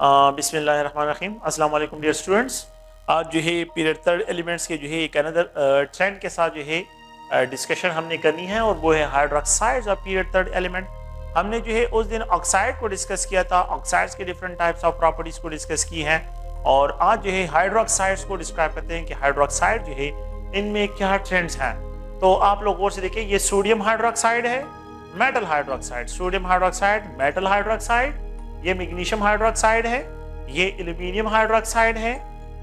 बिस्मिल्लाहिर्रहमानिर्रहीम। अस्सलाम वालेकुम डियर स्टूडेंट्स। आज जो है पीरियड थर्ड एलिमेंट्स के जो है एक अनदर ट्रेंड के साथ जो है डिस्कशन हमने करनी है और वो है hydroxides of period third element. हमने जो है उस दिन ऑक्साइड को डिस्कस किया था, ऑक्साइड्स के डिफरेंट टाइप्स ऑफ प्रॉपर्टीज को डिस्कस की हैं और आज जो है हाइड्रोक्साइड्स को डिस्क्राइब करते हैं कि हाइड्रोक्साइड जो है इनमें क्या ट्रेंड्स हैं। तो आप लोग गौर से देखिए, ये सोडियम हाइड्रोक्साइड है, metal hydroxide, sodium hydroxide, metal hydroxide, ये मैग्नीशियम हाइड्रोक्साइड है, ये एल्यूमिनियम हाइड्रोक्साइड है,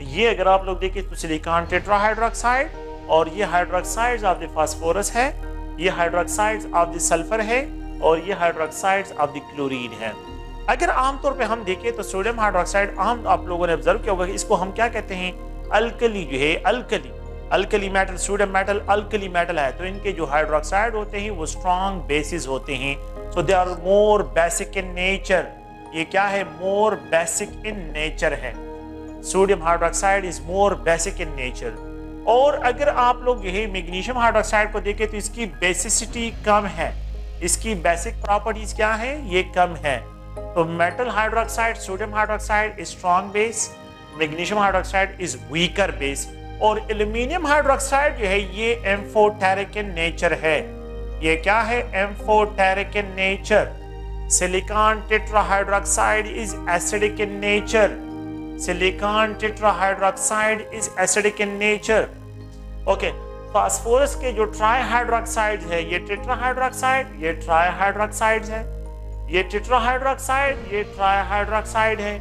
ये अगर आप लोग देखें तो सिलिकॉन टेट्राहाइड्रोक्साइड, और ये हाइड्रोक्साइड्स ऑफ द फास्फोरस है, ये हाइड्रोक्साइड्स ऑफ द सल्फर है और ये हाइड्रोक्साइड्स ऑफ द क्लोरीन है। अगर आमतौर पे हम देखें तो सोडियम हाइड्रोक्साइड आम आप लोगों ने ऑब्जर्व किया होगा कि इसको हम क्या कहते हैं, अल्कली जो है, alkali metal, sodium metal alkali metal है। तो इनके जो हाइड्रोक्साइड होते हैं वो स्ट्रॉन्ग बेसिस होते हैं, so they are more basic in nature. ये क्या है, मोर बेसिक इन नेचर है। Sodium hydroxide is more basic in nature. और अगर आप लोग यही मैग्नीशियम हाइड्रोक्साइड को देखें तो इसकी बेसिसिटी कम है, इसकी बेसिक प्रॉपर्टीज क्या है, ये कम है। तो metal hydroxide, sodium hydroxide is strong base, magnesium hydroxide is weaker base, और एल्यूमिनियम हाइड्रोक्साइड जो है ये एम्फोटेरिक इन नेचर है। ये क्या है, amphoteric in nature. Silicon tetrahydroxide is acidic in nature, silicon tetrahydroxide is acidic in nature. Okay, phosphorus के जो ट्राइहाइड्रोक्साइड है, ये टेट्राहाइड्रोक्साइड, ये ट्राइहाइड्रोक्साइड है, ये टेट्राहाइड्रोक्साइड, ये ट्राइहाइड्रोक्साइड है।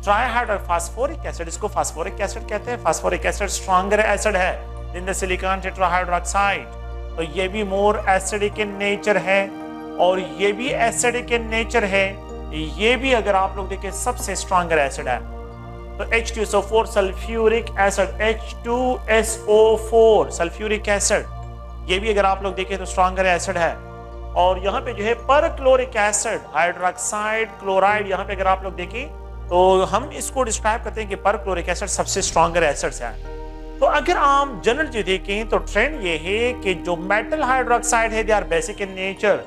ट्राइहाइड्रो फास्फोरिक एसिड, इसको फास्फोरिक एसिड कहते हैं। फास्फोरिक एसिड स्ट्रॉन्गर एसिड है इन द सिलिकॉन टेट्राहाइड्रोक्साइड, तो ये भी मोर एसिडिक इन नेचर है और ये भी एसिडिक इन नेचर है। ये भी अगर आप लोग देखें सबसे स्ट्रॉन्गर एसिड है। तो H2SO4 sulphuric acid, H2SO4 sulphuric acid, ये भी अगर आप लोग देखें तो स्ट्रॉन्गर एसिड है। और यहाँ पे जो है परक्लोरिक एसिड, हाइड्रोक्साइड क्लोराइड, यहाँ पे अगर आप लोग देखें तो हम इसको डिस्क्राइब करते हैं कि परक्लोरिक एसिड सबसे स्ट्रॉन्गर एसिड्स है। तो अगर आप जनरल जो देखें तो ट्रेंड ये है कि जो मेटल हाइड्रोक्साइड है they are basic in nature.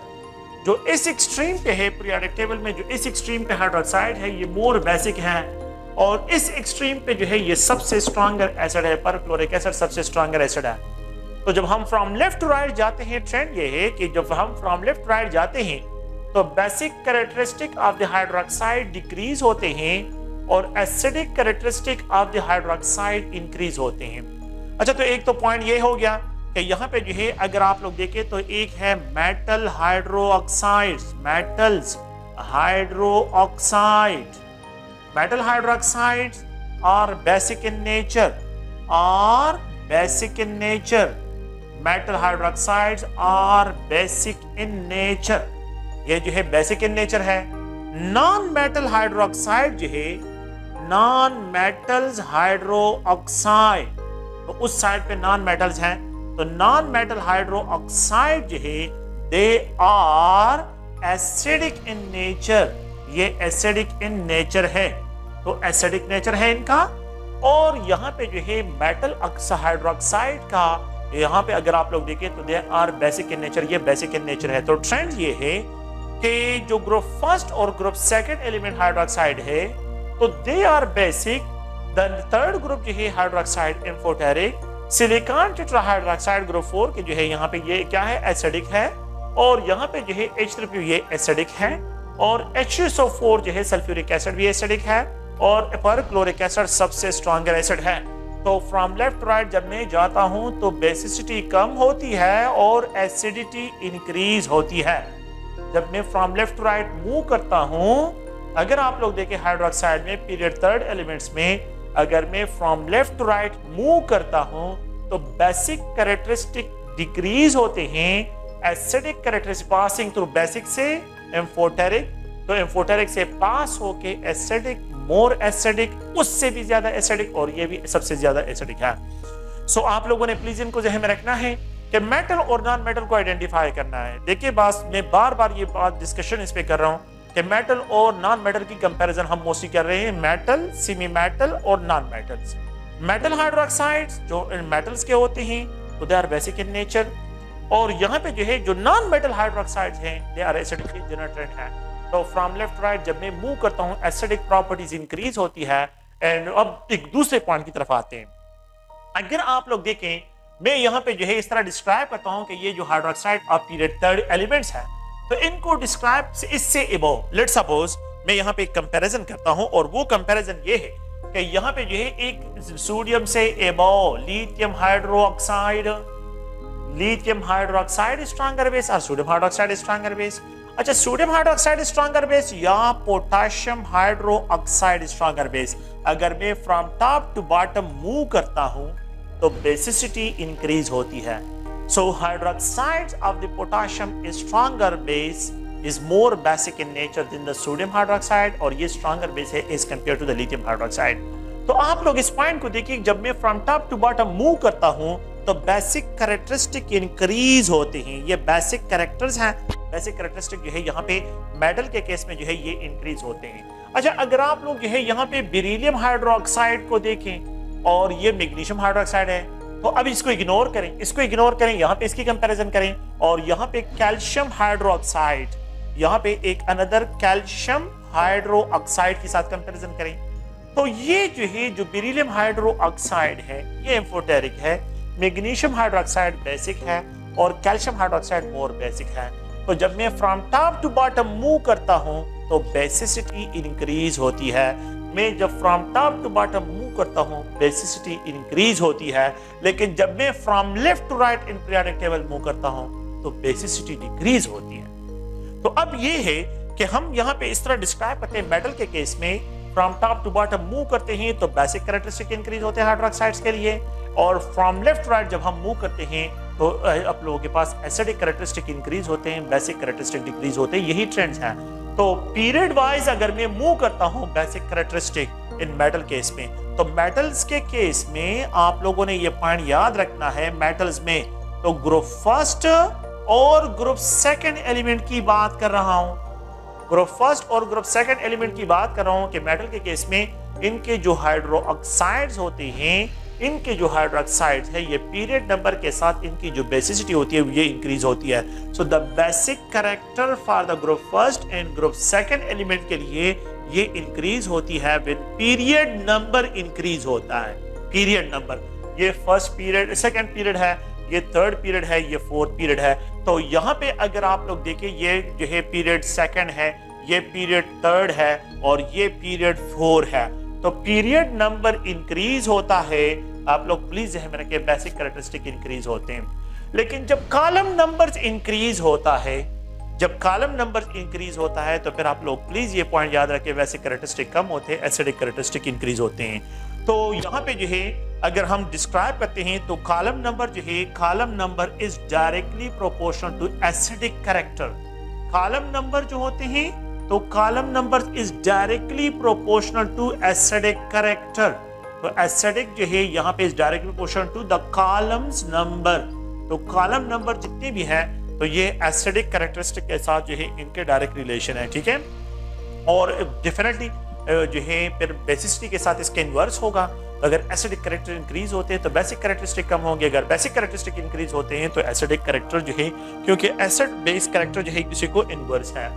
जो इस एक्सट्रीम पे है पीरियोडिक टेबल में, जो इस एक्सट्रीम पे हाइड्रोक्साइड है ये मोर बेसिक है, और इस एक्सट्रीम पे जो है ये सबसे स्ट्रॉन्गर एसिड है, परक्लोरिक एसिड सबसे स्ट्रॉन्गर एसिड है। तो जब हम फ्रॉम लेफ्ट टू राइट जाते हैं, ट्रेंड ये है कि जब हम फ्रॉम लेफ्ट टू राइट जाते हैं तो basic characteristic of the hydroxide decrease होते हैं और acidic characteristic of the hydroxide increase होते हैं। अच्छा, तो एक तो पॉइंट ये हो गया कि यहाँ पे जो है अगर आप लोग देखें तो एक है metal hydroxides, metals hydroxide, metal hydroxides are basic in nature, are basic in nature, metal hydroxides are basic in nature, ये जो है बेसिक इन नेचर है। नॉन मेटल हाइड्रोक्साइड जो है, नॉन मेटल्स हाइड्रोक्साइड, तो उस साइड पे नॉन मेटल्स हैं, तो नॉन मेटल हाइड्रोक्साइड जो है they are acidic in nature, ये एसिडिक इन नेचर है, तो एसिडिक नेचर है इनका। और यहाँ पे जो है मेटल हाइड्रोक्साइड का, यहाँ पे अगर आप लोग देखें तो they are basic in nature, ये बेसिक इन नेचर है। तो ट्रेंड ये है कि जो ग्रुप फर्स्ट और ग्रुप सेकंड एलिमेंट हाइड्रोक्साइड है तो they are basic, the third group जो है hydroxide amphoteric, silicon tetrahydroxide group 4 के जो है यहाँ पे ये क्या है, एसिडिक है, और यहाँ पे जो है H3PO ये एसिडिक है, और H2SO4 जो है सल्फ्यूरिक एसिड भी एसिडिक है, और परक्लोरिक एसिड सबसे स्ट्रॉन्गर एसिड है। तो फ्रॉम लेफ्ट टू राइट जब मैं जाता हूँ तो बेसिसिटी कम होती है और एसिडिटी इंक्रीज होती है। जब मैं from left to right move करता हूँ, अगर आप लोग देखें हाइड्रोक्साइड में पीरियड थर्ड एलिमेंट्स में, अगर मैं from left to right move करता हूँ तो बेसिक कैरेक्टरिस्टिक डिक्रीज होते हैं, acidic characteristic passing through basic से एम्फोटेरिक, तो एम्फोटेरिक से पास होके एसिडिक, मोर एसिडिक, उससे भी ज्यादा एसिडिक, और ये भी सबसे ज्यादा एसिडिक है। सो आप लोगों ने प्लीज इनको ज़हन में रखना है कि मेटल और नॉन मेटल को आइडेंटिफाई करना है। देखिए बात, मैं बार बार ये बात डिस्कशन इस पे कर रहा हूँ कि मेटल और नॉन मेटल की कंपैरिजन हम मोस्टली कर रहे हैं, मेटल, सेमी मेटल और नॉन मेटल्स। मेटल हाइड्रोक्साइड्स जो मेटल्स के होते हैं तो they are basic in nature, और यहाँ पे जो है जो नॉन मेटल हाइड्रोक्साइड्स हैं they are acidic, general trend है। तो फ्रॉम लेफ्ट टू राइट जब मैं मूव करता हूँ एसिडिक प्रॉपर्टीज इंक्रीज होती है। एंड अब एक दूसरे पॉइंट की तरफ आते हैं। अगर आप लोग देखें, मैं यहाँ पे जो है इस तरह डिस्क्राइब करता हूँ कि ये जो hydroxide of period third elements है, तो इनको डिस्क्राइब इससे एबव, लेट सपोज मैं यहाँ पे एक कंपैरिजन करता हूँ, और वो कंपैरिजन ये है कि यहाँ पे जो है एक सोडियम से above lithium hydroxide stronger base और सोडियम हाइड्रोक्साइड स्ट्रॉन्गर बेस। अच्छा, सोडियम हाइड्रोक्साइड स्ट्रॉन्गर बेस या पोटेशियम हाइड्रोक्साइड स्ट्रॉन्गर बेस, अगर मैं from top to bottom move करता हूं तो बेसिसिटी इंक्रीज होती है। So hydroxides of the potassium stronger base is more basic in nature than the sodium hydroxide, और ये stronger base है as compared to the lithium hydroxide। तो आप लोग इस पॉइंट को देखिए, जब मैं from top to bottom move करता हूं तो बेसिक कैरेक्टरिस्टिक इंक्रीज होते हैं। ये बेसिक कैरेक्टर्स हैं, बेसिक कैरेक्टरिस्टिक जो है यहाँ पे मेटल के केस में जो है ये इंक्रीज होते हैं। अच्छा, अगर आप लोग जो है यहाँ पे बेरिलियम हाइड्रोक्साइड को देखें और ये मैग्नीशियम हाइड्रोक्साइड है, तो अब इसको इग्नोर करें, यहाँ पे इसकी कंपैरिजन करें, और यहाँ पे कैल्शियम हाइड्रोक्साइड, यहाँ पे एक अनदर कैल्शियम हाइड्रोक्साइड के साथ कंपैरिजन करें, तो ये जो है जो बेरिलियम हाइड्रोक्साइड है ये एम्फोटेरिक है, मैग्नीशियम हाइड्रोक्साइड बेसिक है और कैल्शियम हाइड्रोक्साइड मोर बेसिक है। तो जब मैं from top to bottom move करता हूं तो बेसिसिटी इंक्रीज होती है। मैं जब from top to bottom move करता हूं बेसिसिटी इंक्रीज होती है, लेकिन जब मैं from left to right in periodic table move करता हूं तो बेसिसिटी डिक्रीज होती है। तो अब ये है कि हम यहाँ पे इस तरह डिस्क्राइब करते हैं, मेटल के केस में from top to bottom move करते हैं तो बेसिक कैरेक्टरिस्टिक इंक्रीज होते हैं हाइड्रोक्साइड्स के लिए, और फ्रॉम लेफ्ट टू राइट जब हम मूव करते हैं तो आप लोगों के पास एसिडिक कैरेक्टरिस्टिक इंक्रीज होते हैं, बेसिक कैरेक्टरिस्टिक डिक्रीज होते हैं। यही ट्रेंड्स हैं। तो पीरियड वाइज अगर मैं मूव करता हूं बेसिक कैरेक्टरिस्टिक इन मेटल केस में, तो मेटल्स के केस में आप लोगों ने ये पॉइंट याद रखना है, मेटल्स में तो ग्रुप फर्स्ट और ग्रुप सेकंड एलिमेंट की बात कर रहा हूं, ग्रुप फर्स्ट और ग्रुप सेकंड एलिमेंट की बात कर रहा हूं कि मेटल के केस में इनके जो हाइड्रोक्साइड्स होते हैं, इनके जो हाइड्रोक्साइड्स है ये पीरियड नंबर के साथ इनकी जो बेसिसिटी होती है ये इंक्रीज होती है। So the basic character for the group first and group second element के लिए ये इंक्रीज होती है व्हेन पीरियड नंबर इंक्रीज होता है। पीरियड नंबर, ये फर्स्ट पीरियड, सेकंड पीरियड है, ये थर्ड पीरियड है, ये फोर्थ पीरियड है। तो यहाँ पे अगर आप लोग देखें, ये जो है पीरियड सेकंड है, ये पीरियड थर्ड है और ये पीरियड फोर है। तो पीरियड नंबर इंक्रीज होता है, आप लोग प्लीज ध्यान रखें, बेसिक कैरेक्टरिस्टिक इंक्रीज होते हैं। लेकिन जब कॉलम नंबर्स इंक्रीज होता है, जब कॉलम नंबर इंक्रीज होता है तो फिर आप लोग प्लीज ये पॉइंट याद रखें, बेसिक कैरेक्टरिस्टिक कम होते हैं, एसिडिक कैरेक्टरिस्टिक इंक्रीज होते हैं। तो यहाँ पे जो है अगर हम डिस्क्राइब करते हैं तो कॉलम नंबर जो है, column number is directly proportional to acidic character. Column number जो होते हैं तो column number is directly proportional to acidic character. तो एसिडिक जो है यहाँ पे is directly proportional to the columns number. तो कॉलम नंबर जितने भी हैं तो ये एसिडिक कैरेक्टरिस्टिक के साथ जो है इनके डायरेक्ट रिलेशन है, ठीक है। और डेफिनेटली जो है फिर बेसिसिटी के साथ इसके इनवर्स होगा। अगर एसिडिक कैरेक्टर इंक्रीज होते हैं तो बेसिक कैरेक्टरिस्टिक कम होंगे, अगर बेसिक कैरेक्टरिस्टिक इंक्रीज होते हैं तो एसिडिक कैरेक्टर जो है, क्योंकि एसिड बेस कैरेक्टर जो है किसी को इनवर्स है।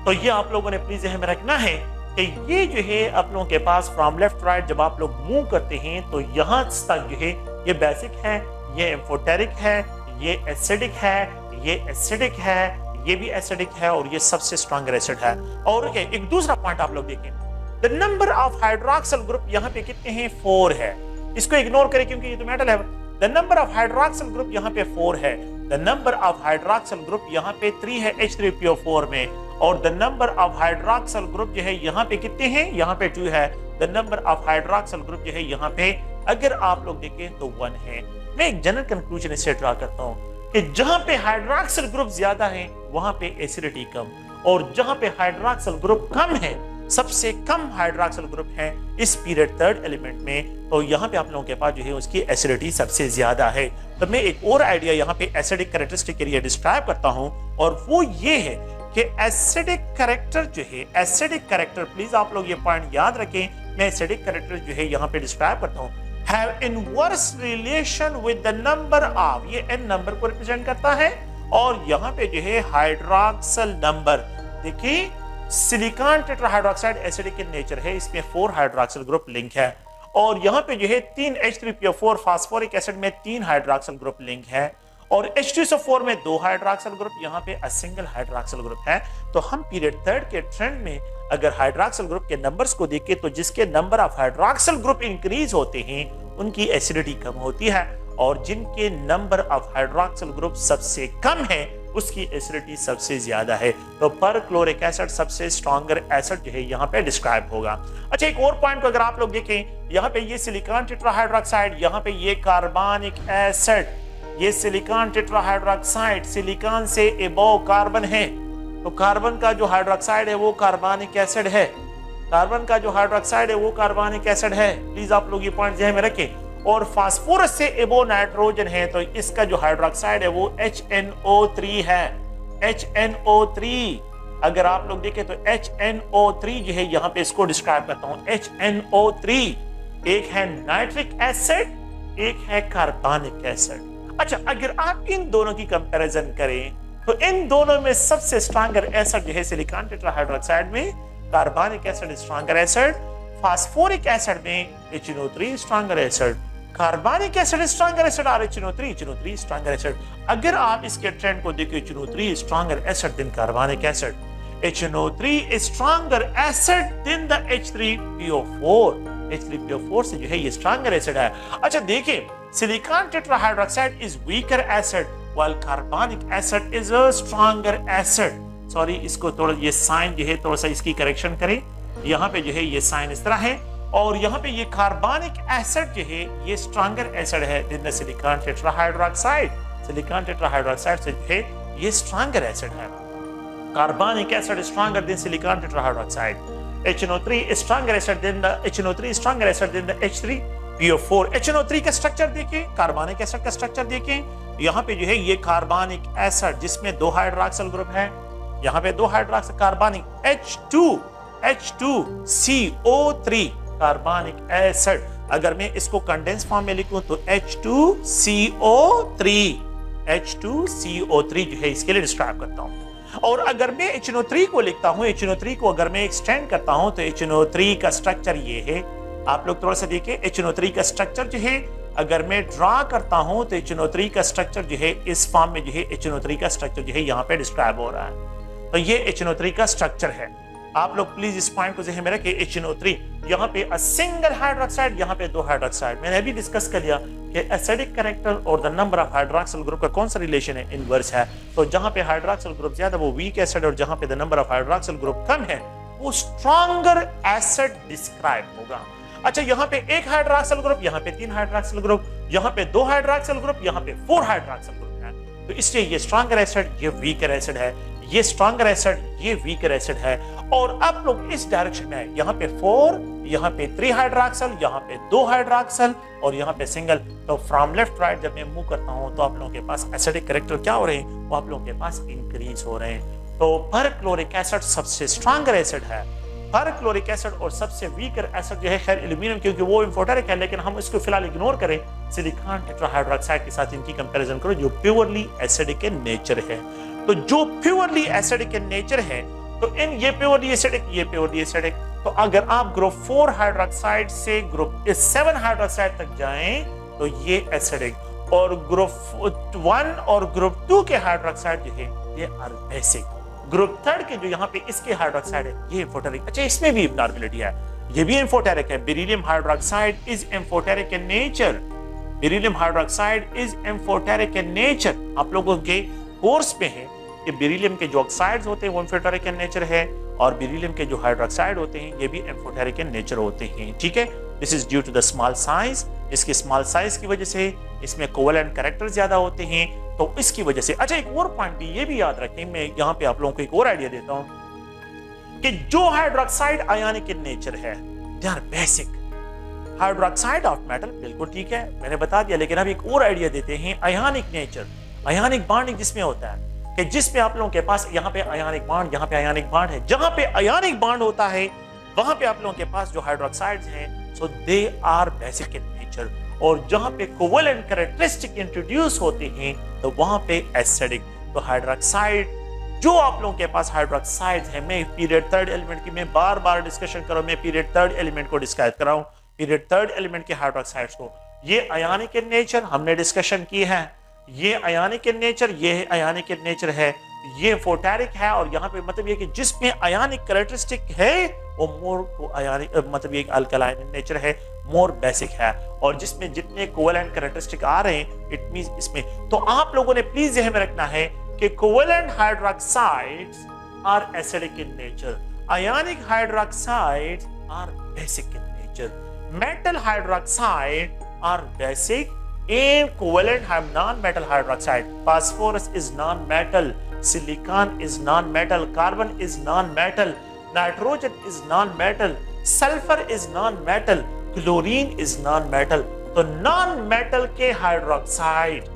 तो ये आप लोगों ने प्लीज ध्यान में रखना है कि ये जो है आप लोगों के पास फ्रॉम लेफ्ट राइट जब आप लोग मूव करते हैं तो यहाँ तक जो है ये बेसिक है, ये एम्फोटेरिक है, ये एसिडिक है, ये एसिडिक है, ये भी एसिडिक है और ये सबसे स्ट्रॉन्गर एसिड है। और एक दूसरा पॉइंट आप लोग देखें, the number of hydroxyl group यहाँ पे कितने हैं? 4 है। इसको इग्नोर करें क्योंकि ये तो मेटल है। The number of hydroxyl group यहाँ पे 4 है। The number of hydroxyl group यहाँ पे 3 है H3PO4 में, और the number of hydroxyl group जो है यहाँ पे कितने हैं? यहाँ पे 2 है। The number of hydroxyl group जो है यहाँ पे अगर आप लोग देखें तो 1 है। मैं एक जनरल कंक्लूजन इससे ड्रा करता हूँ कि जहां पे हाइड्रोक्सिल ग्रुप ज्यादा है वहां पे एसिडिटी कम, और जहां पे हाइड्रोक्सिल ग्रुप कम है, सबसे कम हाइड्रोक्सिल ग्रुप है इस पीरियड थर्ड एलिमेंट में, तो यहाँ पे आप लोगों के पास जो है उसकी एसिडिटी सबसे ज्यादा है। तो मैं एक और आइडिया यहाँ पे एसिडिक कैरेक्टरिस्टिक के लिए डिस्क्राइब करता हूँ, और वो ये है कि एसिडिक कैरेक्टर जो है, एसिडिक कैरेक्टर, प्लीज आप लोग ये पॉइंट याद रखें, मैं एसिडिक कैरेक्टर जो है यहाँ पे डिस्क्राइब करता हूँ, have inverse relation with the number of, ये n नंबर को रिप्रेजेंट करता है, और यहाँ पे जो है हाइड्रोक्सिल नंबर। देखिए silicon tetrahydroxide acidic in nature है, इसमें 4 हाइड्रोक्सिल ग्रुप लिंक है और यहाँ पे जो है 3 H3PO4 फास्फोरिक एसिड में 3 हाइड्रोक्सिल ग्रुप लिंक है और H2SO4 में 2 हाइड्रोक्सिल ग्रुप, यहाँ पे अ सिंगल हाइड्रोक्सिल ग्रुप है। तो हम पीरियड थर्ड के ट्रेंड में अगर हाइड्रोक्सिल ग्रुप के नंबर्स को देखें तो जिसके number of hydroxyl group increase होते हैं उनकी एसिडिटी कम होती है और जिनके नंबर ऑफ हाइड्रोक्सिल ग्रुप सबसे कम है उसकी एसिडिटी सबसे ज्यादा है। तो परक्लोरिक एसिड सबसे स्ट्रॉन्गर एसिड जो है यहाँ पे डिस्क्राइब होगा। अच्छा, एक और पॉइंट को अगर आप लोग देखें, यहाँ पे ये सिलिकॉन टेट्राहाइड्रोक्साइड, यहाँ पे ये कार्बनिक एसिड, ये सिलिकॉन टेट्राहाइड्रोक्साइड सिलिकॉन से एबव कार्बन है, तो कार्बन का जो हाइड्रोक्साइड है वो कार्बनिक एसिड है, कार्बन का जो हाइड्रोक्साइड है वो कार्बनिक एसिड है। प्लीज आप लोग ये पॉइंट ध्यान में रखें। और फास्फोरस से एबो नाइट्रोजन है तो इसका जो हाइड्रोक्साइड है वो HNO3 है, HNO3। अगर आप लोग देखें तो HNO3 जो है यहाँ पे इसको डिस्क्राइब करता हूं, HNO3 एक है नाइट्रिक एसिड, एक है कार्बनिक एसिड। अच्छा, अगर आप इन दोनों की कंपैरिजन करें तो इन दोनों में सबसे स्ट्रॉन्गर एसिड जो है सिलिकॉन टेट्राहाइड्रोक्साइड में कार्बनिक acid stronger acid, phosphoric acid में HNO3 स्ट्रॉन्गर एसिड, कार्बनिक एसिड स्ट्रॉन्गर एसिड और HNO3 स्ट्रॉन्गर एसिड। अगर आप इसके ट्रेंड को देखो, HNO3 stronger acid than carbonic acid, HNO3 stronger acid than the H3PO4, H3PO4 से जो है ये स्ट्रॉन्गर एसिड है। अच्छा देखिए, silicon tetrahydroxide is weaker acid while carbonic acid is a stronger acid. Sorry, इसको थोड़ा ये साइन जो है थोड़ा सा इसकी करेक्शन करें, यहाँ पे जो है ये साइन इस तरह है और यहाँ पे ये कार्बनिक एसिड जो है ये स्ट्रॉन्गर एसिड है than silicon tetrahydroxide, silicon tetrahydroxide से जो है ये स्ट्रॉन्गर एसिड है। Carbonic acid stronger than silicon tetrahydroxide, HNO3 stronger acid than the HNO3 stronger acid than the H3PO4। HNO3 का स्ट्रक्चर देखिए, कार्बनिक एसिड का स्ट्रक्चर देखिए, यहाँ पे जो है ये कार्बनिक एसिड जिसमें 2 हाइड्रोक्सिल ग्रुप है, यहाँ पे 2 हाइड्रोक्सिल कार्बनिक H2CO3 कार्बनिक एसिड। अगर मैं इसको कंडेंस फॉर्म में लिखूं तो H2CO3 जो है इसके लिए डिस्क्राइब करता हूं। और अगर मैं HNO3 को लिखता हूं, HNO3 को अगर मैं एक्सटेंड करता हूं तो HNO3 का स्ट्रक्चर ये है। आप लोग थोड़ा सा देखिए, HNO3 का स्ट्रक्चर जो है अगर मैं ड्रा करता हूं तो HNO3 का स्ट्रक्चर जो है इस फॉर्म में जो है HNO3 का स्ट्रक्चर जो है यहाँ पे डिस्क्राइब हो रहा है। तो ये HNO3 का स्ट्रक्चर है। आप लोग प्लीज इस पॉइंट को ध्यान में रखें, HNO3 यहाँ पे अ सिंगल हाइड्रोक्साइड, यहाँ पे 2 हाइड्रोक्साइड। मैंने अभी डिस्कस कर लिया कि एसिडिक कैरेक्टर और the number of hydroxyl group का कौन सा रिलेशन है, इनवर्स है। तो जहाँ पे हाइड्रोक्सिल ग्रुप ज्यादा वो वीक एसिड और जहाँ पे the number of hydroxyl group कम है वो स्ट्रॉन्गर एसिड डिस्क्राइब होगा। अच्छा, यहाँ पे 1 हाइड्रोक्सिल ग्रुप, यहाँ पे 3 हाइड्रोक्सिल ग्रुप, यहाँ पे 2 हाइड्रोक्सिल ग्रुप, यहाँ पे 4 हाइड्रोक्सिल ग्रुप है। तो इसलिए ये स्ट्रॉन्गर एसिड, ये वीकर एसिड है, ये स्ट्रॉन्गर एसिड, ये वीकर एसिड है। और आप लोग इस डायरेक्शन में, यहाँ पे 4, यहाँ पे 3 हाइड्रोक्सिल, यहाँ पे 2 हाइड्रोक्सिल और यहाँ पे सिंगल। तो फ्रॉम लेफ्ट राइट जब मैं मूव करता हूँ तो आप लोगों के पास एसिडिक कैरेक्टर क्या हो रहे हैं, वो आप लोगों के पास इंक्रीज हो रहे हैं। तो परक्लोरिक एसिड सबसे स्ट्रॉन्गर एसिड है, परक्लोरिक एसिड और सबसे वीकर एसिड जो है खैर एल्यूमिनियम, क्योंकि वो इम्फोटेरिक है, लेकिन हम इसको फिलहाल इग्नोर करें। सिलिकॉन टेट्राहाइड्रोक्साइड के साथ इनकी कंपैरिजन करो जो प्योरली एसिडिक इन नेचर है। तो जो प्योरली एसिडिक इन नेचर है तो इन ये प्योरली एसिडिक, ये प्योरली एसिडिक। तो अगर आप ग्रुप 4 हाइड्रोक्साइड से ग्रुप 7 हाइड्रोक्साइड तक जाएं तो ये एसिडिक, और ग्रुप 1 और ग्रुप 2 के हाइड्रोक्साइड जो है ये आर बेसिक। ग्रुप 3 के जो यहाँ पे इसके हाइड्रोक्साइड है ये एम्फोटेरिक। अच्छा, इसमें भी एब्नॉर्मलिटी है, ये भी एम्फोटेरिक है। Beryllium hydroxide is amphoteric in nature, beryllium hydroxide is amphoteric in nature. आप लोगों के कोर्स में है कि बेरिलियम के जो ऑक्साइड्स होते हैं वो एम्फोटेरिक इन नेचर है और बेरिलियम के जो हाइड्रोक्साइड होते हैं ये भी एम्फोटेरिक इन नेचर होते हैं। ठीक है, this is due to the small size. इसके स्मॉल साइज की वजह से इसमें कोवेलेंट कैरेक्टर ज्यादा होते हैं, तो इसकी वजह से। अच्छा, एक और पॉइंट भी ये भी याद रखें, मैं यहाँ पे आप लोगों को एक और आइडिया देता हूँ कि जो हाइड्रोक्साइड आयनिक इन नेचर है they are basic. Hydroxide of metal बिल्कुल ठीक है, मैंने बता दिया, लेकिन अब एक और आइडिया देते हैं आयनिक नेचर। आयनिक बॉन्डिंग जिसमें होता है कि जिसमें आप लोगों के पास यहाँ पे आयनिक बॉन्ड, यहाँ पे आयनिक बॉन्ड है, जहां पे आयनिक बॉन्ड होता है वहां पे आप लोगों के पास जो हाइड्रोक्साइड्स हैं so they are basic in nature, और जहां पे कोवेलेंट कैरेक्टरिस्टिक इंट्रोड्यूस होते हैं तो वहां पे एसिडिक। तो हाइड्रोक्साइड जो आप लोगों के पास हाइड्रोक्साइड्स है, मैं पीरियड थर्ड एलिमेंट की मैं बार बार डिस्कशन करूं, मैं पीरियड थर्ड एलिमेंट को डिस्क्राइब कराऊं, पीरियड थर्ड एलिमेंट के हाइड्रोक्साइड्स को। ये आयनिक इन नेचर हमने डिस्कशन की है, ये आयनिक इन नेचर, ये आयनिक इन नेचर है, ये फोटैरिक है, और यहाँ पे मतलब ये कि जिसमें आयनिक कैरेक्टरिस्टिक है वो मोर आयनिक मतलब ये अल्कलाइन इन नेचर है, मोर बेसिक है, और जिसमें जितने कोवेलेंट कैरेक्टरिस्टिक आ रहे हैं इट मींस इसमें। तो आप लोगों ने प्लीज ध्यान में रखना है कि covalent hydroxides are acidic in nature, ionic hydroxides are basic in nature, metal hydroxide are basic and covalent have non-metal hydroxide. Phosphorus is non-metal, silicon is non-metal, carbon is non-metal, nitrogen is non-metal, sulfur is non-metal, chlorine is non-metal. तो non-metal के hydroxide,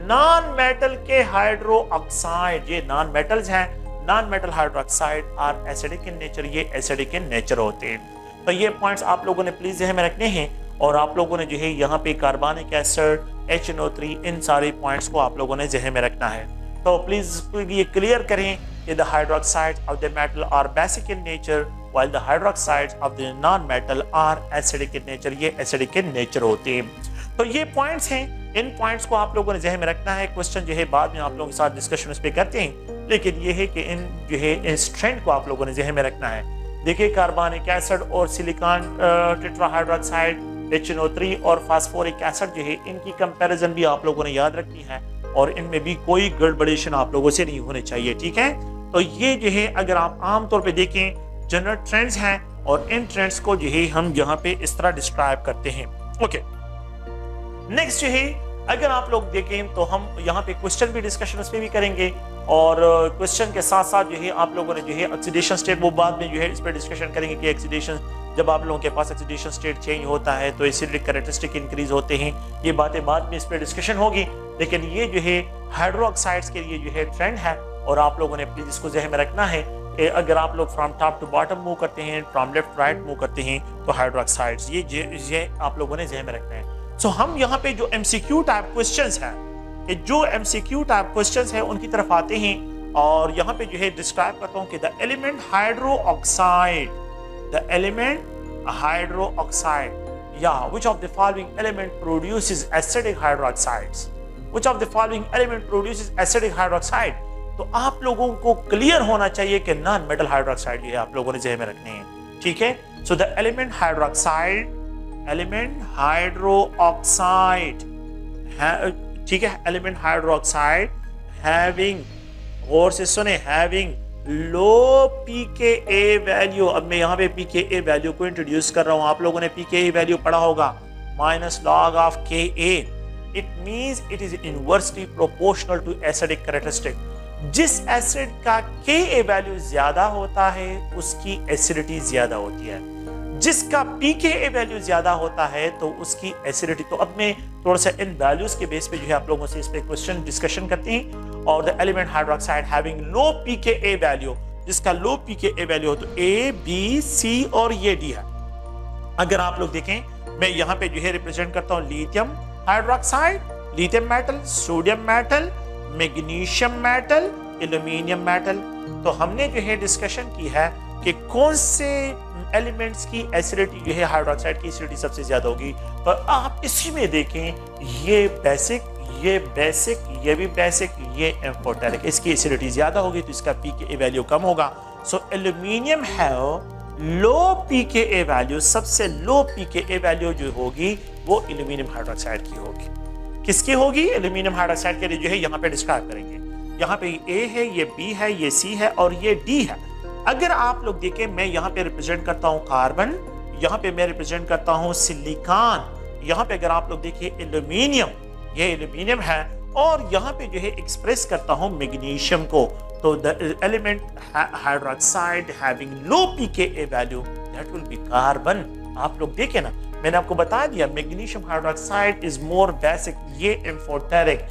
non-metal के hydroxide ये non-metals हैं, non-metal hydroxide are acidic in nature, ये acidic in nature होते हैं। तो ये पॉइंट्स आप लोगों ने प्लीज ध्यान में रखने हैं, और आप लोगों ने जो है यहाँ पे कार्बनिक एसिड, HNO3, इन सारे पॉइंट्स को आप लोगों ने ध्यान में रखना है। तो प्लीज ये क्लियर करें कि the hydroxides of the metal are basic in nature while the hydroxides of the non metal are acidic in nature, ये एसिडिक इन नेचर होते हैं। तो ये पॉइंट्स हैं, इन पॉइंट्स को आप लोगों ने ध्यान में रखना है। क्वेश्चन जो है बाद में आप लोगों के साथ डिस्कशन उस पर करते हैं, लेकिन ये है कि इन जो है इस ट्रेंड को आप लोगों ने ध्यान में रखना है। देखिए कार्बनिक एसिड और सिलिकॉन टेट्राहाइड्रोक्साइड, HNO3 और फास्फोरिक एसिड जो है इनकी कंपैरिजन भी आप लोगों ने याद रखनी है, और इनमें भी कोई गड़बड़ेशन आप लोगों से नहीं होने चाहिए, ठीक है। तो ये जो है अगर आप आमतौर पे देखें जनरल ट्रेंड्स हैं, और इन ट्रेंड्स को जो है हम यहाँ पे इस तरह डिस्क्राइब करते हैं। ओके, नेक्स्ट जो है अगर आप लोग देखें तो हम यहाँ पे क्वेश्चन भी डिस्कशन उस पर भी करेंगे, और क्वेश्चन के साथ साथ जो है आप लोगों ने जो है ऑक्सीडेशन स्टेट वो बाद में जो है इस पर डिस्कशन करेंगे कि ऑक्सीडेशन जब आप लोगों के पास ऑक्सीडेशन स्टेट चेंज होता है तो एसिडिक कैरेक्टरिस्टिक इंक्रीज होते हैं, ये बातें बाद में इस पर डिस्कशन होगी। लेकिन ये जो है हाइड्रोक्साइड्स के लिए जो है ट्रेंड है, और आप लोगों ने प्लीज इसको ज़हन में रखना है कि अगर आप लोग from top to bottom move करते हैं, फ्रॉम लेफ्ट राइट मूव करते हैं, तो हाइड्रोक्साइड्स ये आप लोगों ने ज़हन में रखना है। सो हम यहाँ पे जो MCQ टाइप क्वेश्चंस हैं, जो MCQ टाइप क्वेश्चंस हैं उनकी तरफ आते हैं, और यहाँ पे जो है डिस्क्राइब करता हूँ कि the element hydroxide, the element hydroxide या which of the following element produces acidic hydroxides, which of the following element produces acidic hydroxide। तो आप लोगों को क्लियर होना चाहिए कि नॉन मेटल हाइड्रोक्साइड ये आप लोगों ने ज़हन में रखने हैं, ठीक है। So the element hydroxide, element hydroxide, ठीक है, एलिमेंट हाइड्रोक्साइड हैविंग, और से सुने, हैविंग लो pKa वैल्यू। अब मैं यहाँ पे pKa वैल्यू को इंट्रोड्यूस कर रहा हूँ, आप लोगों ने pKa वैल्यू पढ़ा होगा, minus log of Ka, it means it is inversely proportional to acidic characteristic. जिस एसिड का Ka वैल्यू ज्यादा होता है उसकी एसिडिटी ज्यादा होती है, जिसका pKa वैल्यू ज्यादा होता है तो उसकी एसिडिटी। तो अब मैं थोड़ा सा इन वैल्यूज के बेस पे जो है आप लोगों से इस पे क्वेश्चन डिस्कशन करते हैं। और the element hydroxide having low pKa value, जिसका लो pKa वैल्यू हो तो A, B, C और ये D है। अगर आप लोग देखें मैं यहाँ पे जो है रिप्रेजेंट करता हूँ lithium hydroxide, lithium metal, sodium metal, magnesium metal, aluminium metal. तो हमने जो है डिस्कशन की है कि कौन से एलिमेंट्स की एसिडिटी जो है हाइड्रोक्साइड की एसिडिटी सबसे ज्यादा होगी। तो आप इसी में देखें ये बेसिक, ये बेसिक, ये भी बेसिक, ये एम्फोटेरिक, इसकी एसिडिटी ज्यादा होगी तो इसका pKa वैल्यू कम होगा। So aluminium have low pKa value, सबसे लो pKa वैल्यू जो होगी वो एल्यूमिनियम हाइड्रोक्साइड की होगी। किसकी होगी? एल्यूमिनियम हाइड्रोक्साइड के लिए जो है यहाँ पे डिस्क्राइब करेंगे। यहाँ पे A है, ये B है, ये C है और ये D है। अगर आप लोग देखें मैं यहाँ पे रिप्रेजेंट करता हूँ कार्बन, यहाँ पे मैं रिप्रेजेंट करता हूँ सिलिकॉन, यहाँ पे अगर आप लोग देखिए एल्यूमिनियम, ये एल्यूमिनियम है, और यहाँ पे जो है एक्सप्रेस करता हूँ मैग्नीशियम को। तो the element hydroxide having low pKa value that will be carbon. आप लोग देखें ना, मैंने आपको बता दिया magnesium hydroxide is more basic, ये एम्फोटेरिक,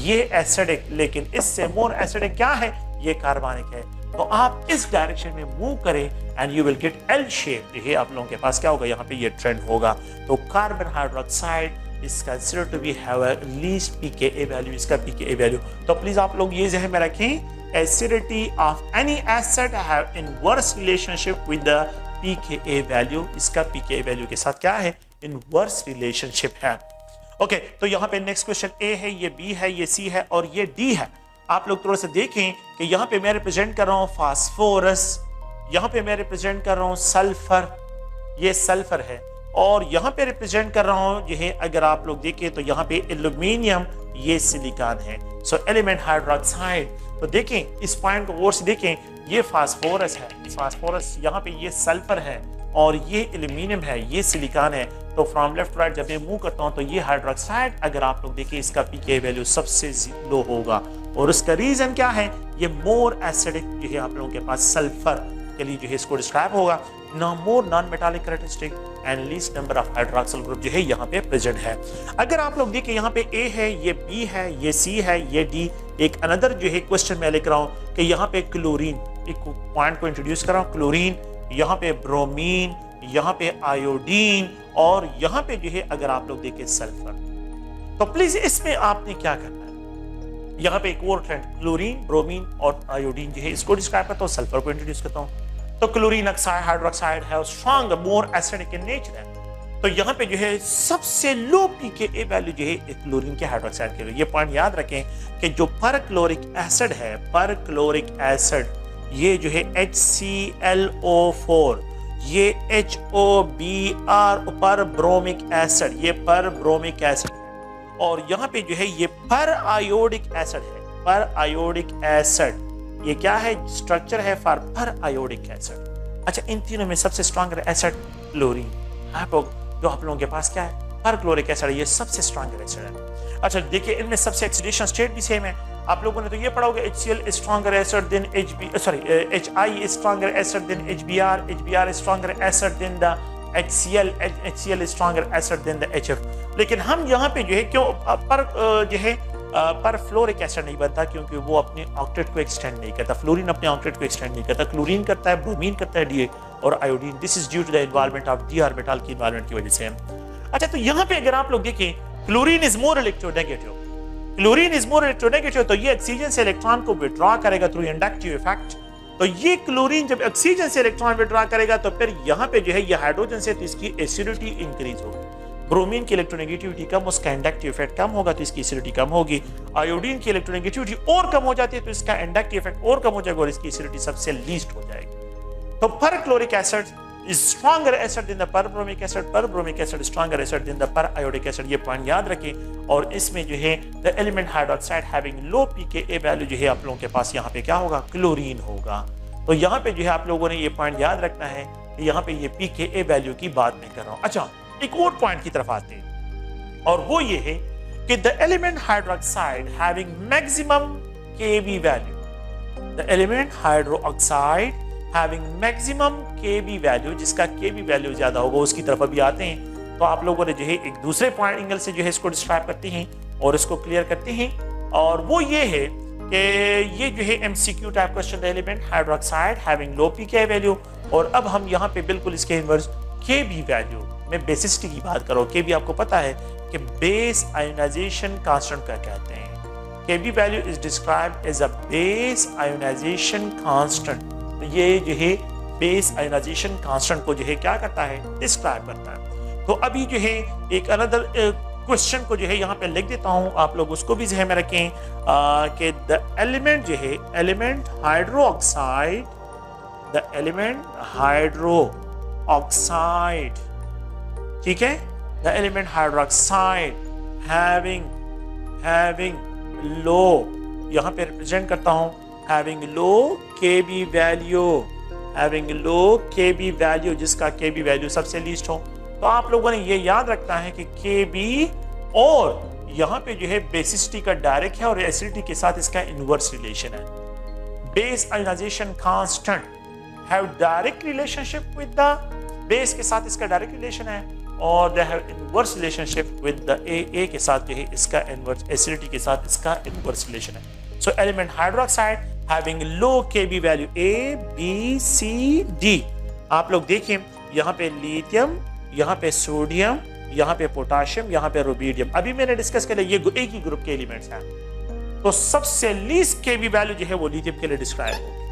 ये एसिडिक, लेकिन इससे मोर एसिडिक क्या है? ये कार्बनिक है। तो आप इस डायरेक्शन में मूव करें and you will get L shape. ये आप लोगों के पास क्या होगा? यहाँ पे ये ट्रेंड होगा। तो carbon hydroxide is considered to be have a least pKa value, इसका pKa value। तो प्लीज आप लोग ये ज़हन में रखें acidity of any acid have inverse relationship with the pKa value। इसका pKa वैल्यू के साथ क्या है, इनवर्स रिलेशनशिप है। ओके तो यहाँ पे नेक्स्ट क्वेश्चन ए है, ये बी है, ये सी है और ये डी है। आप लोग थोड़ा सा देखें कि यहाँ पे मैं रिप्रेजेंट कर रहा हूँ फास्फोरस, यहाँ पे मैं रिप्रेजेंट कर रहा हूँ सल्फर, ये सल्फर है, और यहाँ पे रिप्रेजेंट कर रहा हूँ ये, अगर आप लोग देखें तो यहाँ पे एल्यूमिनियम, ये सिलिकॉन है। सो एलिमेंट हाइड्रोक्साइड, तो देखें इस पॉइंट को गौर से देखें, ये फास्फोरस है, फास्फोरस, यहाँ पे ये सल्फर है और ये एल्यूमिनियम है, ये सिलिकॉन है। तो फ्रॉम लेफ्ट राइट जब मैं मूव करता हूँ तो ये हाइड्रोक्साइड, अगर आप लोग देखें इसका पीके वैल्यू सबसे लो होगा, और उसका रीजन क्या है, ये मोर एसिडिक जो है आप लोगों के पास सल्फर के लिए जो है इसको डिस्क्राइब होगा। ना more non metallic characteristic and least number of hydroxyl group जो है यहाँ पे प्रेजेंट है। अगर आप लोग देखें यहाँ पे ए है, ये बी है, ये सी है, ये डी। एक अनदर जो है क्वेश्चन मैं लिख रहा हूँ कि यहाँ पे क्लोरीन, एक पॉइंट को इंट्रोड्यूस कर रहा हूँ, क्लोरीन, यहाँ पे ब्रोमीन, यहाँ पे आयोडीन, और यहाँ पे जो है अगर आप लोग देखें सल्फर। तो प्लीज इसमें आपने क्या करना है, यहाँ पे एक और ट्रेंड, क्लोरीन, ब्रोमीन और आयोडीन जो है इसको डिस्क्राइब करता हूँ, सल्फर को इंट्रोड्यूस करता हूँ। तो क्लोरीन ऑक्साइड हाइड्रोक्साइड है, strong more acidic in nature है। तो यहाँ पे जो है सबसे लो pKa वैल्यू जो है क्लोरीन के हाइड्रोक्साइड के लिए। ये पॉइंट याद रखें कि जो पर क्लोरिक एसिड है, पर क्लोरिक एसिड, ये जो है HClO4, ये HOBr पर ब्रोमिक एसिड, ये पर ब्रोमिक एसिड है, और यहाँ पे जो है ये पर आयोडिक एसिड है, पर आयोडिक एसिड, ये क्या है, स्ट्रक्चर है फॉर पर आयोडिक एसिड। अच्छा इन तीनों में सबसे स्ट्रॉन्गर एसिड क्लोरीन, जो आप लोगों के पास क्या है, पर क्लोरिक एसिड, ये सबसे स्ट्रॉन्गर एसिड है। अच्छा देखिए इनमें सबसे ऑक्सीडेशन स्टेट भी सेम है। आप लोगों ने तो ये पढ़ा होगा HCl is stronger acid than HI is stronger acid than HBr, HBr is stronger acid than the HCl, HCl is stronger acid than the HF। लेकिन हम यहाँ पे जो है क्यों पर जो है पर फ्लोरिक एसिड नहीं बनता, क्योंकि वो अपने ऑक्टेट को एक्सटेंड नहीं करता, फ्लोरीन अपने ऑक्टेट को एक्सटेंड नहीं करता, क्लोरीन करता है, ब्रोमीन करता है, डी और iodine. This is due to the involvement of D orbital की इन्वॉल्वमेंट की वजह से। अच्छा तो यहाँ पे अगर आप लोग देखें chlorine is more electronegative, chlorine is more electronegative, तो ये ऑक्सीजन से इलेक्ट्रॉन को विड्रॉ करेगा थ्रू इंडक्टिव इफेक्ट। तो ये क्लोरीन जब ऑक्सीजन से इलेक्ट्रॉन विड्रॉ करेगा तो फिर यहाँ पे जो है ये हाइड्रोजन से, तो इसकी एसिडिटी इंक्रीज होगी। ब्रोमीन की इलेक्ट्रोनेगेटिविटी कम, उसका इंडक्टिव इफेक्ट कम होगा तो इसकी एसिडिटी कम होगी। आयोडीन की इलेक्ट्रोनेगेटिविटी और कम हो जाती है तो इसका इंडक्टिव इफेक्ट और कम हो जाएगा और इसकी एसिडिटी सबसे लीस्ट हो जाएगी। तो perchloric acid is stronger acid than the per-bromic acid, per-bromic acid stronger acid than the per-iodic acid। ये पॉइंट याद रखें। और इसमें जो है the element hydroxide having low pKa value जो है आप लोगों के पास यहाँ पे क्या होगा, क्लोरीन होगा। तो यहाँ पे जो है आप लोगों ने ये पॉइंट याद रखना है कि यहाँ पे ये pKa वैल्यू की बात नहीं कर रहा हूँ। अच्छा एक और पॉइंट की तरफ आते हैं और वो ये है कि the element hydroxide having maximum Kb value, the element hydroxide having maximum Kb value, जिसका Kb वैल्यू ज्यादा होगा उसकी तरफ अभी आते हैं। तो आप लोगों ने जो है एक दूसरे पॉइंट एंगल से जो है इसको डिस्क्राइब करते हैं और इसको क्लियर करते हैं, और वो ये है कि ये जो है MCQ type question, element hydroxide having low pKa value. और अब हम यहाँ पे बिल्कुल इसके इनवर्स Kb वैल्यू में बेसिसिटी की बात करो। Kb आपको पता है कि बेस आयोनाइजेशन कांस्टेंट क्या कहते हैं। Kb value is described as a base ionisation constant. ये जो है बेस आयोनाइजेशन कांस्टेंट को जो है क्या करता है, डिस्क्राइब करता है। तो अभी जो है एक अनदर क्वेश्चन को जो है यहाँ पे लिख देता हूँ, आप लोग उसको भी ज़हन में रखें कि द एलिमेंट जो है, element hydroxide, the element hydro oxide, ठीक है, the element hydroxide having low, यहाँ पे रिप्रेजेंट करता हूँ having low Kb value, having low Kb value, जिसका Kb वैल्यू सबसे लीस्ट हो। तो आप लोगों ने ये याद रखना है कि Kb और यहाँ पे जो है बेसिसिटी का डायरेक्ट है और एसिडिटी के साथ इसका इनवर्स रिलेशन है। Base ionisation constant have direct relationship with the base के साथ इसका डायरेक्ट रिलेशन है, और they have inverse relationship with the a के साथ जो है इसका इनवर्स, एसिडिटी के साथ इसका इनवर्स रिलेशन है। सो element hydroxide having low Kb value A, B, C, D। आप लोग देखें यहाँ पे लिथियम, यहाँ पे सोडियम, यहाँ पे पोटाशियम, यहाँ पे रुबिडियम। अभी मैंने डिस्कस कर लिया ये एक ही ग्रुप के एलिमेंट्स हैं। तो सबसे लीस्ट केबी वैल्यू जो है वो लिथियम के लिए डिस्क्राइब होगी।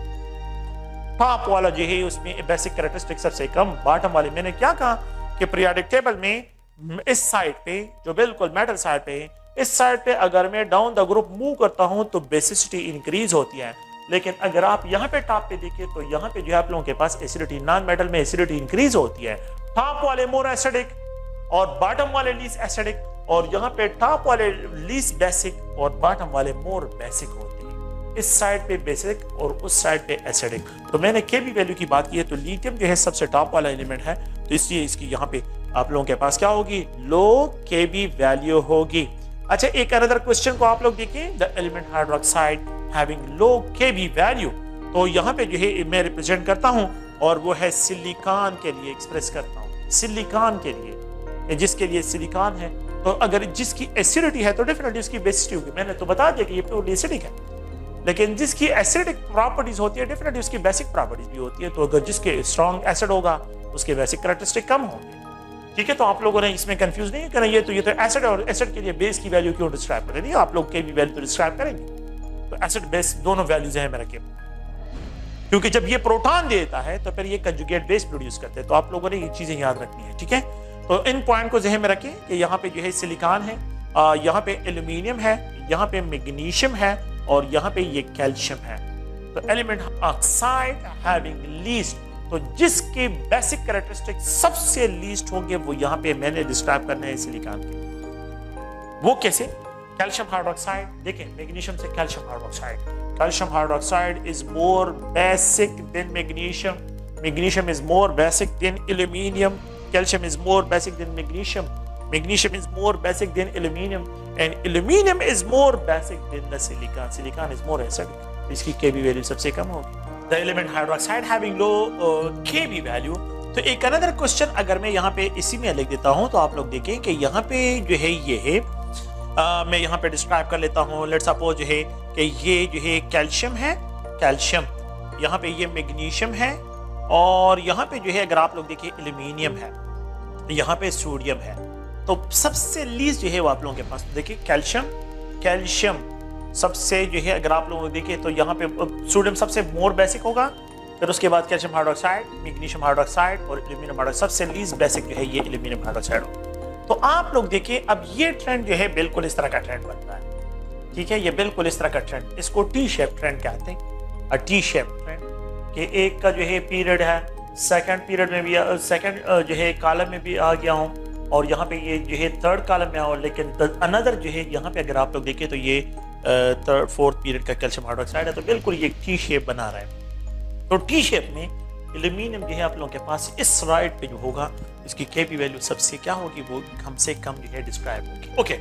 टॉप वाला जो है उसमें बेसिक कैरेक्टरिस्टिक सबसे कम, बॉटम वाले मैंने क्या कहा कि पीरियोडिक टेबल में इस साइड पे जो बिल्कुल मेटल साइड पे, इस साइड पे अगर मैं डाउन द ग्रुप मूव करता हूं तो बेसिसिटी इंक्रीज होती है, लेकिन अगर आप यहाँ पे टॉप पे देखिए तो यहाँ पे जो है आप लोगों के पास एसिडिटी, नॉन मेटल में एसिडिटी इंक्रीज होती है। टॉप वाले मोर एसिडिक और बॉटम वाले लीस्ट एसिडिक, और यहाँ पे टॉप वाले लीस्ट बेसिक और बॉटम वाले मोर बेसिक होते हैं। इस साइड पे बेसिक और उस साइड पे एसिडिक। तो मैंने केबी वैल्यू की बात की है तो लिथियम जो है सबसे टॉप वाला एलिमेंट है, तो इसलिए इसकी यहाँ पे आप लोगों के पास क्या होगी, लो केबी वैल्यू होगी। अच्छा, एक अनदर क्वेश्चन को आप लोग देखिए, the element hydroxide having low KB value, तो यहाँ पे जो है मैं रिप्रेजेंट करता हूँ और वो है सिलिकॉन के लिए एक्सप्रेस करता हूँ, सिलिकॉन के लिए, जिसके लिए सिलिकॉन है। तो अगर जिसकी एसिडिटी है तो डेफिनेटली उसकी बेसिसिटी होगी। मैंने तो बता दिया कि ये प्योरली एसिडिक है, लेकिन जिसकी एसिडिक प्रॉपर्टीज होती है डेफिनेटली उसकी बेसिक प्रॉपर्टीज भी होती है। तो अगर जिसके स्ट्रॉन्ग एसिड होगा उसके बेसिक कैरेक्टरिस्टिक कम होंगे। ठीक है, तो आप लोगों ने इसमें कंफ्यूज नहीं करना, ये तो एसिड और एसिड के लिए बेस की वैल्यू क्यों डिस्क्राइब कर रही है, आप लोग के भी वैल्यू तो डिस्क्राइब करेंगे। तो एसिड बेस दोनों वैल्यूज हैं मेरे के, क्योंकि जब ये प्रोटॉन देता है तो फिर ये कंजुगेट बेस प्रोड्यूस करते हैं। तो आप लोगों ने ये चीजें याद रखनी है। ठीक है, तो इन पॉइंट को ज़हन में रखें कि यहाँ पे जो है सिलिकॉन है, यहाँ पे एल्यूमिनियम है, यहाँ पे मैग्नीशियम है और यहाँ पे ये कैल्शियम है। तो एलिमेंट ऑक्साइड हैविंग लीस्ट, तो जिसके बेसिक कैरेक्टरिस्टिक सबसे लीस्ट होंगे वो यहाँ पे मैंने डिस्क्राइब करना है सिलिकॉन के। वो कैसे? कैल्शियम हाइड्रोक्साइड, देखें मैग्नीशियम से calcium hydroxide, calcium hydroxide is more basic than magnesium, magnesium is more basic than aluminium, calcium is more basic than magnesium, magnesium is more basic than aluminium, and aluminium is more basic than the silicon, silicon is more acidic, इसकी Kb value सबसे कम होगी। The element hydroxide having low Kb value। तो एक another question अगर मैं यहाँ पे इसी में लिख देता हूँ तो आप लोग देखें कि यहाँ पे जो है ये है, मैं यहाँ पे डिस्क्राइब कर लेता हूँ। लेट्स सपोज जो है कि ये जो है कैल्शियम है, कैल्शियम, यहाँ पे ये मैग्नीशियम है और यहाँ पे जो है अगर आप लोग देखिए एल्यूमिनियम है, यहाँ पे सोडियम है। तो सबसे लीस्ट जो है वो आप लोगों के पास देखिए कैल्शियम, कैल्शियम सबसे जो है अगर आप लोग देखिए तो यहाँ पे सोडियम सबसे मोर बेसिक होगा, फिर उसके बाद कैल्शियम हाइड्रोक्साइड, मैग्नीशियम हाइड्रोक्साइड और एल्यूमिनियम हाइड्रोक्साइड, सबसे लीस्ट बेसिक जो है ये एल्यूमिनियम हाइड्रोक्साइड होगा। तो आप लोग देखिए अब ये ट्रेंड जो है बिल्कुल इस तरह का ट्रेंड बनता है। ठीक है, ये बिल्कुल इस तरह का ट्रेंड, इसको टी शेप ट्रेंड कहते हैं, टी शेप ट्रेंड, कि एक का जो है पीरियड है, सेकंड पीरियड में भी सेकंड जो है कॉलम में भी आ गया हूँ और यहाँ पे ये जो है थर्ड कॉलम में आओ, लेकिन अनदर जो है यहाँ पे अगर आप लोग देखिए तो ये थर्ड फोर्थ पीरियड का कैल्शियम हाइड्रोक्साइड है। तो बिल्कुल ये टी शेप बना रहा है। तो टी शेप में एल्यूमिनियम जो है आप लोगों के पास इस राइट पे जो होगा इसकी Kb वैल्यू सबसे क्या होगी, वो कम से कम जो है डिस्क्राइब होगी। ओके,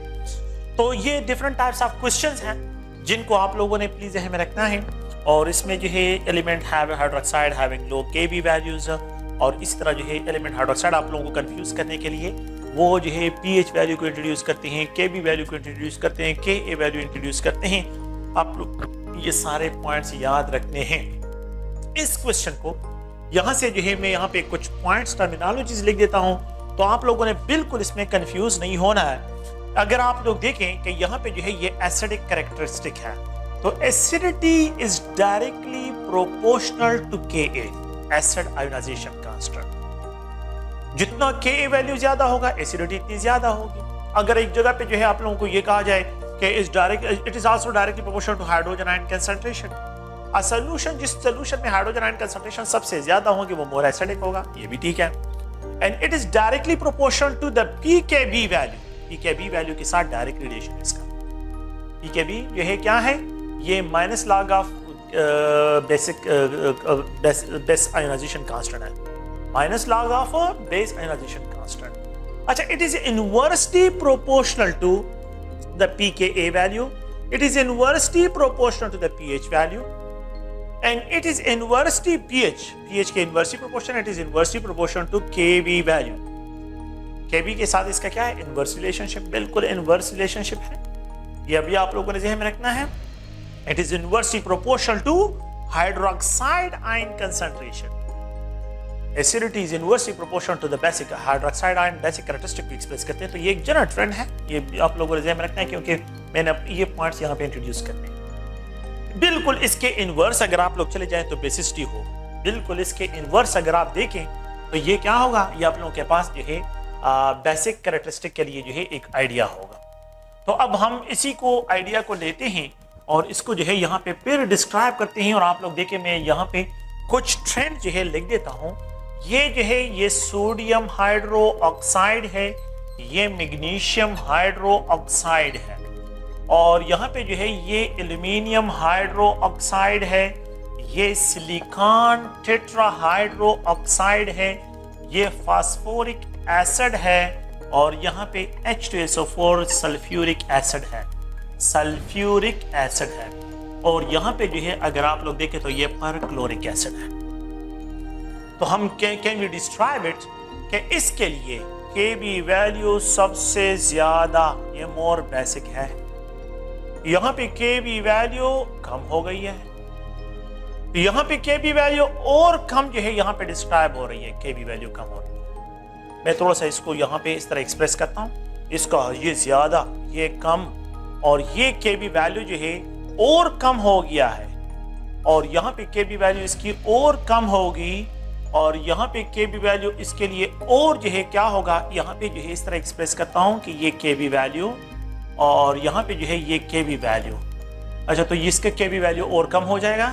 तो ये डिफरेंट टाइप्स ऑफ क्वेश्चंस हैं जिनको आप लोगों ने प्लीज ध्यान में रखना है। और इसमें जो है element hydroxide having low Kb values, और इस तरह जो है एलिमेंट हाइड्रोक्साइड आप लोगों को कंफ्यूज करने के लिए वो जो है pH वैल्यू को इंट्रोड्यूस करते हैं, Kb वैल्यू को इंट्रोड्यूस करते हैं, Ka वैल्यू इंट्रोड्यूस करते हैं। आप लोग ये सारे पॉइंट्स याद रखने हैं। इस क्वेश्चन को यहाँ से जो है मैं यहाँ पे कुछ पॉइंट्स टर्मिनोलॉजीज लिख देता हूँ, तो आप लोगों ने बिल्कुल इसमें कंफ्यूज नहीं होना है। अगर आप लोग देखें कि यहाँ पे जो है ये एसिडिक कैरेक्टरिस्टिक है, तो acidity is directly proportional to Ka, acid ionisation constant. जितना Ka वैल्यू ज्यादा होगा एसिडिटी इतनी ज्यादा होगी। अगर एक जगह पे जो है आप लोगों को ये कहा जाए कि it is also directly proportional to hydrogen ion concentration, a solution जिस सॉल्यूशन में हाइड्रोजन आयन कंसंट्रेशन सबसे ज्यादा होगी वो मोर एसिडिक होगा, ये भी ठीक है। And it is directly proportional to the Pkb value, Pkb value के साथ डायरेक्ट रिलेशन है इसका। Pkb जो है क्या है, ये minus log of base ionisation constant है, minus log of base ionisation constant. अच्छा, it is inversely proportional to the Pka value, it is inversely proportional to the pH value, and it is inversely pH के inversely proportional, it is inversely proportional to Kb value। Kb के साथ इसका क्या है, inverse relationship, बिल्कुल inverse relationship है, ये अभी आप लोगों ने ध्यान में रखना है। It is inversely proportional to hydroxide ion concentration, acidity is inversely proportional to the basic hydroxide ion basic characteristic भी एक्सप्रेस करते हैं। तो ये एक जनरल ट्रेंड है, ये आप लोगों को ध्यान में रखना है क्योंकि मैंने ये पॉइंट्स यहाँ पे इंट्रोड्यूस करने हैं। बिल्कुल इसके इनवर्स अगर आप लोग चले जाएं तो बेसिसिटी हो, बिल्कुल इसके इनवर्स अगर आप देखें तो ये क्या होगा, ये आप लोगों के पास जो है बेसिक कैरेक्टरिस्टिक के लिए जो है एक आइडिया होगा। तो अब हम इसी को आइडिया को लेते हैं और इसको जो है यहाँ पे फिर डिस्क्राइब करते हैं। और आप लोग देखें मैं यहाँ पे कुछ ट्रेंड जो है लिख देता हूँ। ये जो है ये सोडियम हाइड्रो ऑक्साइड है, ये मैग्नीशियम हाइड्रो ऑक्साइड है, और यहाँ पे जो है ये एल्यूमिनियम हाइड्रो ऑक्साइड है, ये सिलिकॉन टेट्राहाइड्रो ऑक्साइड है, ये फास्फोरिक एसिड है, और यहाँ पे H2SO4 सल्फ्यूरिक एसिड है, सल्फ्यूरिक एसिड है, और यहाँ पे जो है अगर आप लोग देखें तो ये परक्लोरिक एसिड है। तो हम कैन वी डिस्क्राइब इट कि इसके लिए Kb वैल्यू सबसे ज्यादा, ये मोर बेसिक है, यहाँ पे Kb वैल्यू कम हो गई है, यहाँ पे Kb वैल्यू और कम जो है यहाँ पे डिस्क्राइब हो रही है, Kb वैल्यू कम हो रही है। मैं थोड़ा सा इसको यहाँ पे इस तरह एक्सप्रेस करता हूँ, इसका ये ज्यादा ये कम, और ये Kb वैल्यू जो है और कम हो गया है, और यहाँ पे Kb वैल्यू इसकी और कम होगी, और यहाँ पे Kb वैल्यू इसके लिए और जो है क्या होगा, यहाँ पे जो है इस तरह एक्सप्रेस करता हूँ कि ये Kb वैल्यू और यहाँ पे जो है ये Kb वैल्यू। अच्छा, तो इसका Kb वैल्यू और कम हो जाएगा,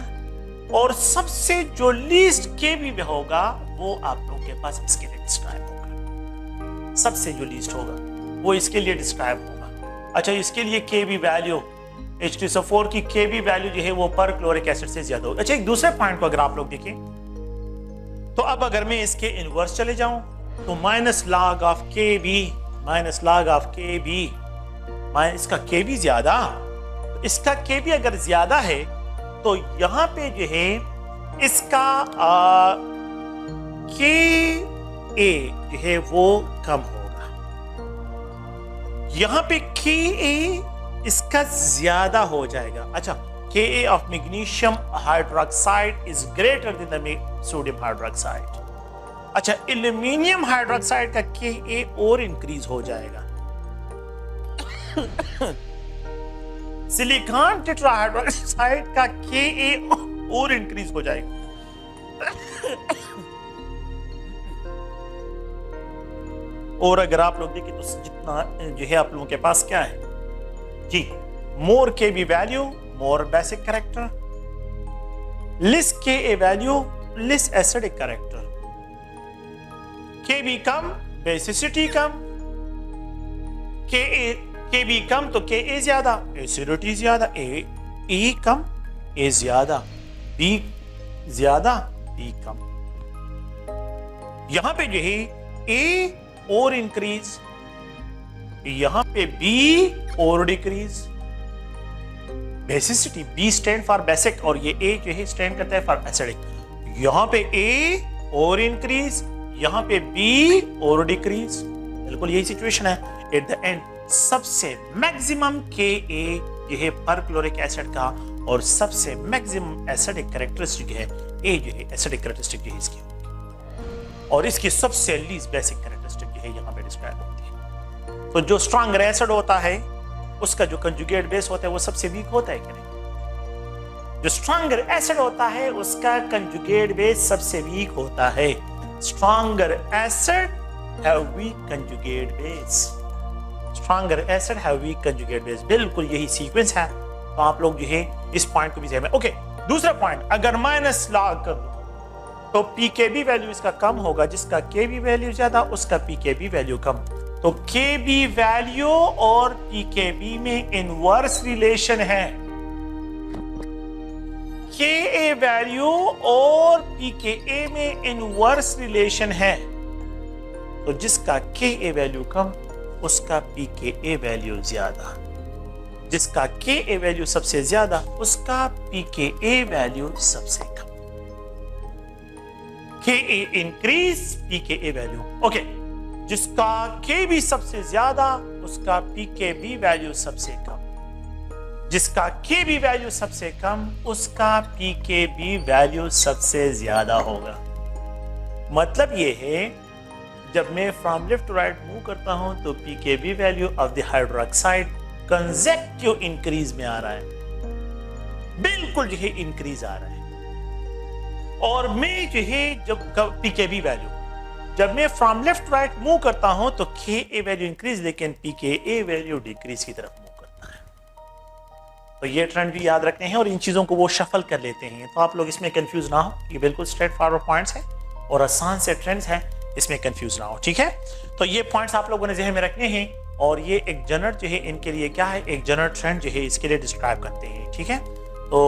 और सबसे जो लीस्ट Kb में होगा वो आप लोगों के पास इसके लिए डिस्क्राइब होगा, सबसे जो लीस्ट होगा वो इसके लिए डिस्क्राइब होगा। अच्छा, इसके लिए Kb वैल्यू H2SO4 की Kb वैल्यू जो है वो परक्लोरिक एसिड से ज्यादा होगी। अच्छा, एक दूसरे पॉइंट को अगर आप लोग देखें तो अब अगर मैं इसके इनवर्स चले जाऊं तो minus log of Kb, minus log of Kb, इसका Kb ज्यादा, इसका Kb अगर ज्यादा है तो यहां पे जो है इसका Ka जो है वो कम होगा, यहां पे Ka इसका ज्यादा हो जाएगा। अच्छा, Ka of magnesium hydroxide is greater than the sodium hydroxide। अच्छा, एल्यूमिनियम हाइड्रोक्साइड का Ka और इंक्रीज हो जाएगा, सिलिकॉन टेट्राहाइड्रोक्साइड का Ka और इंक्रीज हो जाएगा। और अगर आप लोग देखें तो जितना जो है आप लोगों के पास क्या है जी, मोर Kb वैल्यू मोर basic character, less Ka value less acidic character, Kb कम बेसिसिटी कम, Kb कम तो Ka ज्यादा एसिडिटी ज्यादा, A कम A ज्यादा, B ज्यादा B कम। यहां पे जो है A और इंक्रीज, यहां पे B और decrease, basicity B stand for basic और ये A जो है स्टैंड करता है फॉर एसिडिक। यहां पे A और इंक्रीज, यहां पे B और डिक्रीज, बिल्कुल यही सिचुएशन है। एट द एंड सबसे मैक्सिमम Ka जो है परक्लोरिक एसिड का, और सबसे मैक्सिमम एसिडिक कैरेक्टरिस्टिक है A जो है एसिडिक कैरेक्टरिस्टिक जो है इसकी होगी, और इसकी सबसे लीस्ट बेसिक कैरेक्टरिस्टिक जो है यहां पे डिस्क्राइब होती है। तो जो स्ट्रॉन्गर एसिड होता है उसका जो कंजुगेट बेस होता है वो सबसे वीक होता है कि नहीं? जो स्ट्रॉन्गर एसिड होता है उसका कंजुगेट बेस सबसे वीक होता है। Stronger acid have week conjugate base, stronger acid have week conjugate base, बिल्कुल यही सीक्वेंस है। तो आप लोग जो है इस पॉइंट को भी ध्यान में। ओके, दूसरा पॉइंट, अगर माइनस लॉग कर दो तो Pkb वैल्यू इसका कम होगा, जिसका Kb वैल्यू ज्यादा उसका Pkb वैल्यू कम। तो Kb वैल्यू और Pkb में इनवर्स रिलेशन है, Ka वैल्यू और Pka में इनवर्स रिलेशन है। तो जिसका Ka वैल्यू कम उसका Pka वैल्यू ज्यादा, जिसका Ka वैल्यू सबसे ज्यादा उसका Pka वैल्यू सबसे कम। Ka increase Pka value, okay, जिसका Kb सबसे ज्यादा उसका Pkb वैल्यू सबसे कम, जिसका Kb वैल्यू सबसे कम उसका Pkb वैल्यू सबसे ज्यादा होगा। मतलब ये है जब मैं from left to right move करता हूं तो pKb value of the hydroxide consecutive increase में आ रहा है, बिल्कुल जो है इंक्रीज आ रहा है। और मैं जो है जब पीकेबी वैल्यू जब मैं from left to right move करता हूं तो के ए वैल्यू इंक्रीज, लेकिन पीके वैल्यू डिक्रीज की तरफ मूव करता है। तो ये ट्रेंड भी याद रखते हैं और इन चीजों को वो शफल कर लेते हैं, तो आप लोग इसमें कंफ्यूज ना हो, ये बिल्कुल स्ट्रेट फॉरवर्ड पॉइंट्स है और आसान से ट्रेंड्स हैं, इसमें कंफ्यूज ना हो, ठीक है। तो ये पॉइंट्स आप लोगों ने ज़हन में रखने हैं और ये एक जनरल जो है इनके लिए क्या है, एक जनरल ट्रेंड जो है इसके लिए डिस्क्राइब करते हैं, ठीक है। तो